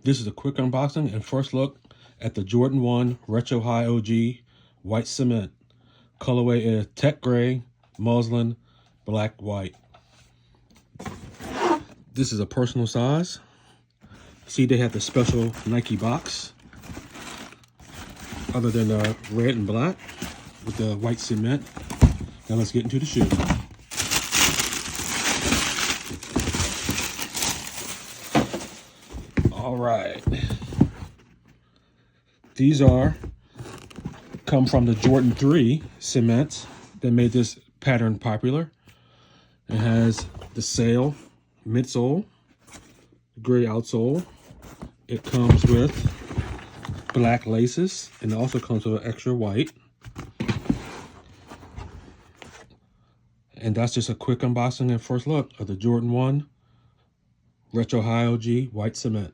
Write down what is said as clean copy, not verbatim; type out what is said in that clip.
This is a quick unboxing and first look at the Jordan 1 Retro High OG White Cement. Colorway is Tech Gray, Muslin, Black, White. This is a personal size. See, they have the special Nike box. Other than the red and black with the white cement. Now let's get into the shoe. All right. These come from the Jordan 3 cement that made this pattern popular. It has the sail midsole, gray outsole. It comes with black laces, and it also comes with an extra white. And that's just a quick unboxing and first look of the Jordan 1 Retro High OG White Cement.